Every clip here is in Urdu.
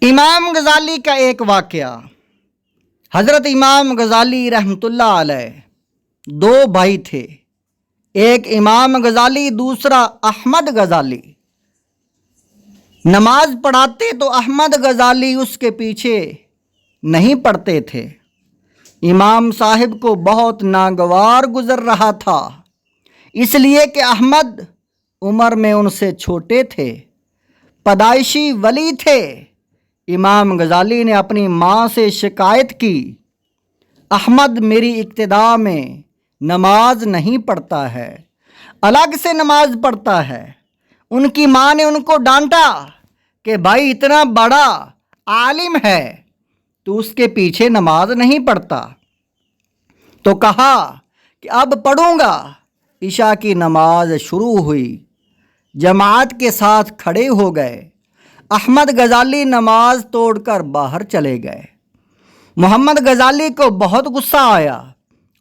امام غزالی کا ایک واقعہ۔ حضرت امام غزالی رحمۃ اللہ علیہ دو بھائی تھے، ایک امام غزالی دوسرا احمد غزالی۔ نماز پڑھاتے تو احمد غزالی اس کے پیچھے نہیں پڑھتے تھے۔ امام صاحب کو بہت ناگوار گزر رہا تھا، اس لیے کہ احمد عمر میں ان سے چھوٹے تھے، پیدائشی ولی تھے۔ امام غزالی نے اپنی ماں سے شکایت کی، احمد میری اقتداء میں نماز نہیں پڑھتا ہے، الگ سے نماز پڑھتا ہے۔ ان کی ماں نے ان کو ڈانٹا کہ بھائی اتنا بڑا عالم ہے تو اس کے پیچھے نماز نہیں پڑھتا، تو کہا کہ اب پڑھوں گا۔ عشاء کی نماز شروع ہوئی، جماعت کے ساتھ کھڑے ہو گئے۔ احمد غزالی نماز توڑ کر باہر چلے گئے۔ محمد غزالی کو بہت غصہ آیا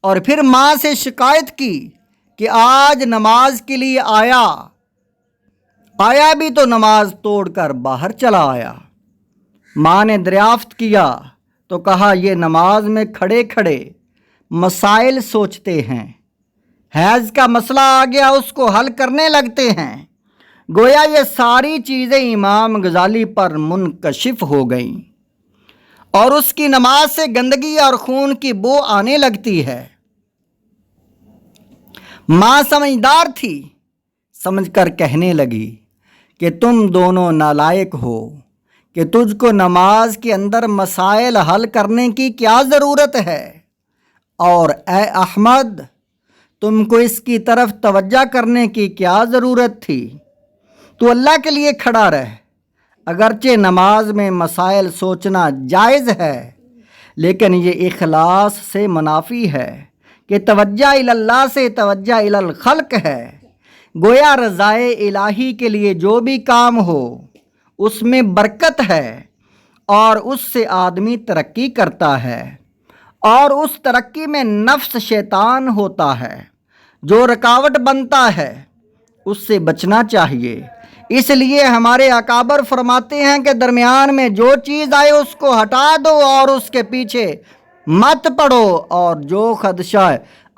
اور پھر ماں سے شکایت کی کہ آج نماز کے لیے آیا بھی تو نماز توڑ کر باہر چلا آیا۔ ماں نے دریافت کیا تو کہا یہ نماز میں کھڑے کھڑے مسائل سوچتے ہیں، حیض کا مسئلہ آ گیا اس کو حل کرنے لگتے ہیں۔ گویا یہ ساری چیزیں امام غزالی پر منکشف ہو گئیں اور اس کی نماز سے گندگی اور خون کی بو آنے لگتی ہے۔ ماں سمجھدار تھی، سمجھ کر کہنے لگی کہ تم دونوں نالائق ہو کہ تجھ کو نماز کے اندر مسائل حل کرنے کی کیا ضرورت ہے، اور اے احمد تم کو اس کی طرف توجہ کرنے کی کیا ضرورت تھی؟ تو اللہ کے لیے کھڑا رہ۔ اگرچہ نماز میں مسائل سوچنا جائز ہے، لیکن یہ اخلاص سے منافی ہے کہ توجہ اللہ سے توجہ الخلق ہے۔ گویا رضائے الہی کے لیے جو بھی کام ہو اس میں برکت ہے اور اس سے آدمی ترقی کرتا ہے، اور اس ترقی میں نفس شیطان ہوتا ہے جو رکاوٹ بنتا ہے، اس سے بچنا چاہیے۔ اس لیے ہمارے اکابر فرماتے ہیں کہ درمیان میں جو چیز آئے اس کو ہٹا دو اور اس کے پیچھے مت پڑو، اور جو خدشہ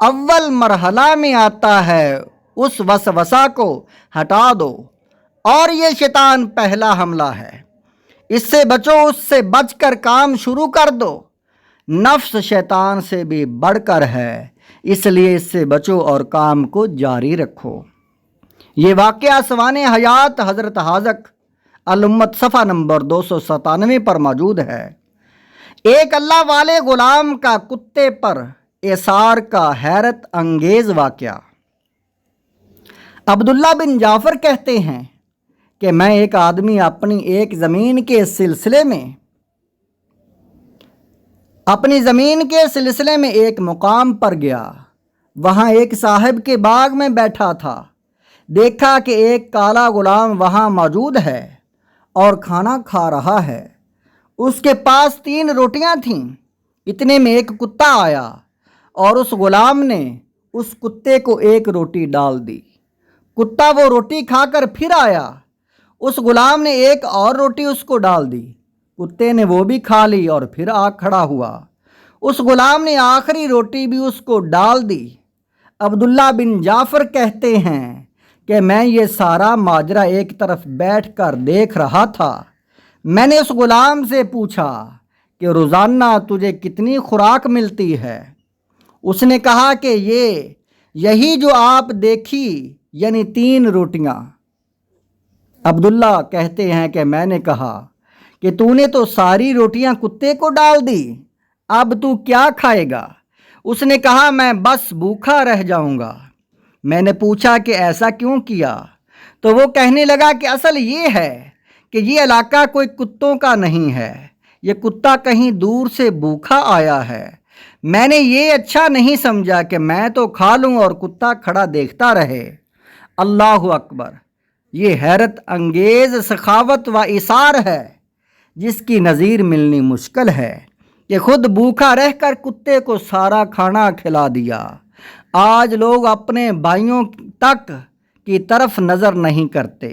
اول مرحلہ میں آتا ہے اس وسوسہ کو ہٹا دو، اور یہ شیطان پہلا حملہ ہے، اس سے بچو، اس سے بچ کر کام شروع کر دو۔ نفس شیطان سے بھی بڑھ کر ہے، اس لیے اس سے بچو اور کام کو جاری رکھو۔ یہ واقعہ سوانح حیات حضرت حاذق الامت صفحہ نمبر 297 پر موجود ہے۔ ایک اللہ والے غلام کا کتے پر اثار کا حیرت انگیز واقعہ۔ عبداللہ بن جعفر کہتے ہیں کہ میں ایک آدمی اپنی زمین کے سلسلے میں ایک مقام پر گیا۔ وہاں ایک صاحب کے باغ میں بیٹھا تھا۔ دیکھا کہ ایک کالا غلام وہاں موجود ہے اور کھانا کھا رہا ہے۔ اس کے پاس 3 روٹیاں تھیں۔ اتنے میں ایک کتا آیا اور اس غلام نے اس کتے کو 1 روٹی ڈال دی۔ کتا وہ روٹی کھا کر پھر آیا، اس غلام نے 1 اور روٹی اس کو ڈال دی۔ کتے نے وہ بھی کھا لی اور پھر آ کھڑا ہوا، اس غلام نے آخری روٹی بھی اس کو ڈال دی۔ عبداللہ بن جعفر کہتے ہیں کہ میں یہ سارا ماجرا ایک طرف بیٹھ کر دیکھ رہا تھا۔ میں نے اس غلام سے پوچھا کہ روزانہ تجھے کتنی خوراک ملتی ہے؟ اس نے کہا کہ یہی جو آپ دیکھی، یعنی 3 روٹیاں۔ عبداللہ کہتے ہیں کہ میں نے کہا کہ تو نے تو ساری روٹیاں کتے کو ڈال دی، اب تو کیا کھائے گا؟ اس نے کہا میں بس بھوکا رہ جاؤں گا۔ میں نے پوچھا کہ ایسا کیوں کیا؟ تو وہ کہنے لگا کہ اصل یہ ہے کہ یہ علاقہ کوئی کتوں کا نہیں ہے، یہ کتا کہیں دور سے بھوکا آیا ہے۔ میں نے یہ اچھا نہیں سمجھا کہ میں تو کھا لوں اور کتا کھڑا دیکھتا رہے۔ اللہ اکبر! یہ حیرت انگیز سخاوت و ایثار ہے جس کی نظیر ملنی مشکل ہے، کہ خود بھوکا رہ کر کتے کو سارا کھانا کھلا دیا۔ آج لوگ اپنے بھائیوں تک کی طرف نظر نہیں کرتے،